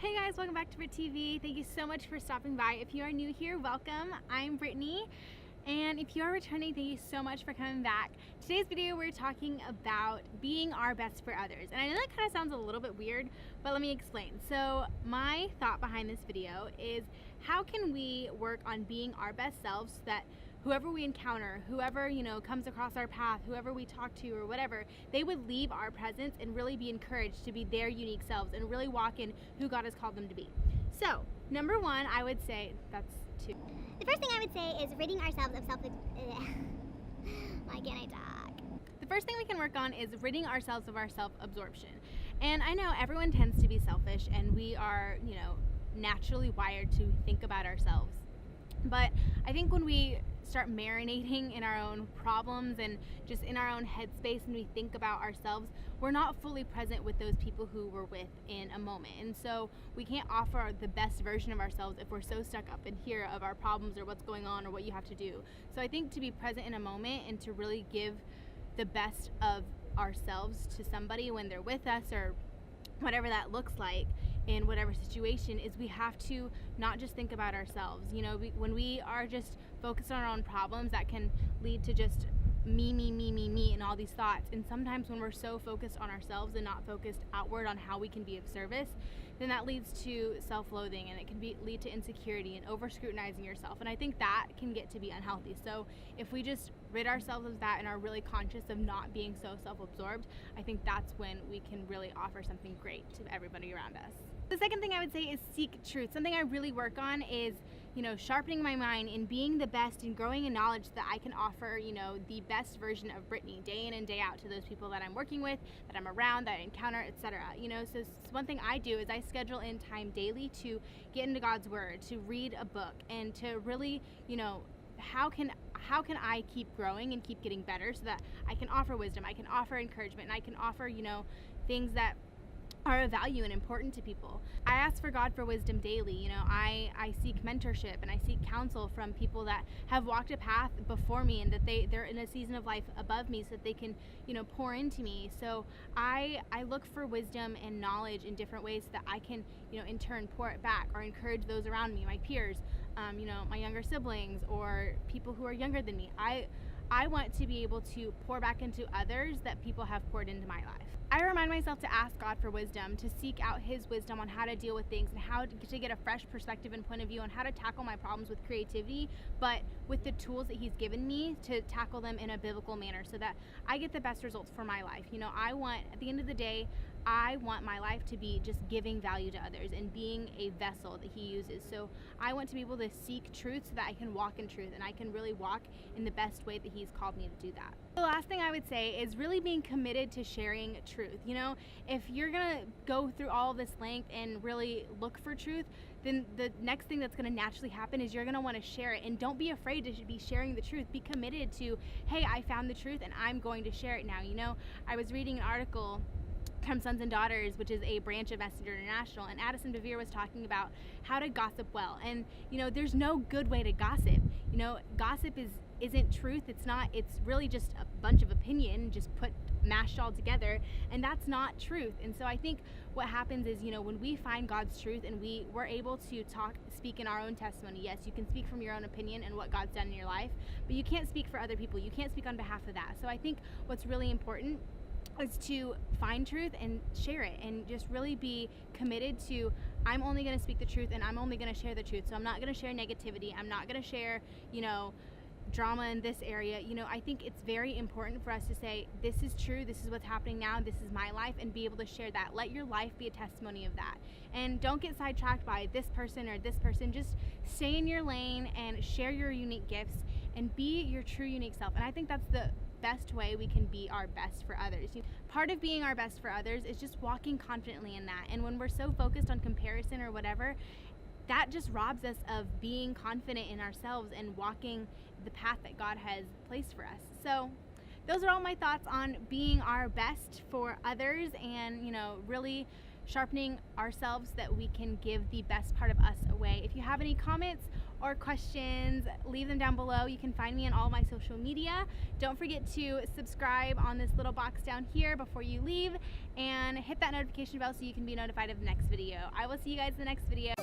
Hey guys, welcome back to brittTV. Thank you so much for stopping by. If you are new here, welcome. I'm Brittany. And if you are returning, thank you so much for coming back. Today's video, we're talking about being our best for others. And I know that kind of sounds a little bit weird, but let me explain. So my thought behind this video is how can we work on being our best selves so that whoever we encounter, whoever, comes across our path, whoever we talk to or whatever, they would leave our presence and really be encouraged to be their unique selves and really walk in who God has called them to be. So, number one, I would say, that's two. The first thing I would say is ridding ourselves of why can't I talk? The first thing we can work on is ridding ourselves of our self-absorption. And I know everyone tends to be selfish and we are, naturally wired to think about ourselves. But I think when we start marinating in our own problems and just in our own headspace and we think about ourselves, we're not fully present with those people who we're with in a moment. And so we can't offer the best version of ourselves if we're so stuck up in here of our problems or what's going on or what you have to do. So I think to be present in a moment and to really give the best of ourselves to somebody when they're with us or whatever that looks like in whatever situation, is we have to not just think about ourselves. When we are just focused on our own problems, that can lead to just me and all these thoughts. And sometimes when we're so focused on ourselves and not focused outward on how we can be of service, then that leads to self-loathing, and it can lead to insecurity and over-scrutinizing yourself. And I think that can get to be unhealthy. So if we just rid ourselves of that and are really conscious of not being so self-absorbed, I think that's when we can really offer something great to everybody around us. The second thing I would say is seek truth. Something I really work on is, sharpening my mind and being the best and growing in knowledge that I can offer, the best version of Brittany day in and day out to those people that I'm working with, that I'm around, that I encounter, etc. So one thing I do is I schedule in time daily to get into God's Word, to read a book, and to really, how can I keep growing and keep getting better so that I can offer wisdom, I can offer encouragement, and I can offer, things that are of value and important to people. I ask for God for wisdom daily. I seek mentorship and I seek counsel from people that have walked a path before me and that they're in a season of life above me so that they can, pour into me. So I look for wisdom and knowledge in different ways so that I can, in turn pour it back or encourage those around me, my peers, my younger siblings or people who are younger than me. I want to be able to pour back into others that people have poured into my life. I remind myself to ask God for wisdom, to seek out His wisdom on how to deal with things and how to get a fresh perspective and point of view on how to tackle my problems with creativity, but with the tools that He's given me to tackle them in a biblical manner so that I get the best results for my life. I want, at the end of the day, I want my life to be just giving value to others and being a vessel that He uses. So I want to be able to seek truth so that I can walk in truth and I can really walk in the best way that He's called me to do that. The last thing I would say is really being committed to sharing truth. If you're gonna go through all of this length and really look for truth, then the next thing that's gonna naturally happen is you're gonna wanna share it. And don't be afraid to be sharing the truth. Be committed to, hey, I found the truth and I'm going to share it now. I was reading an article from Sons and Daughters, which is a branch of Messenger International, and Addison Bevere was talking about how to gossip well. And there's no good way to gossip. Gossip isn't truth. It's really just a bunch of opinion just mashed all together, and that's not truth. And so I think what happens is, when we find God's truth and we're able to speak in our own testimony. Yes, you can speak from your own opinion and what God's done in your life, but you can't speak for other people. You can't speak on behalf of that. So I think what's really important is to find truth and share it, and just really be committed to, I'm only going to speak the truth and I'm only going to share the truth. So I'm not going to share negativity. I'm not going to share, drama in this area. I think it's very important for us to say, this is true, this is what's happening now, this is my life, and be able to share that. Let your life be a testimony of that. And don't get sidetracked by this person or this person. Just stay in your lane and share your unique gifts and be your true unique self. And I think that's the best way we can be our best for others. Part of being our best for others is just walking confidently in that. And when we're so focused on comparison or whatever, that just robs us of being confident in ourselves and walking the path that God has placed for us. So those are all my thoughts on being our best for others and, really sharpening ourselves so that we can give the best part of us away. If you have any comments or questions, leave them down below. You can find me on all my social media. Don't forget to subscribe on this little box down here before you leave, and hit that notification bell so you can be notified of the next video. I will see you guys in the next video.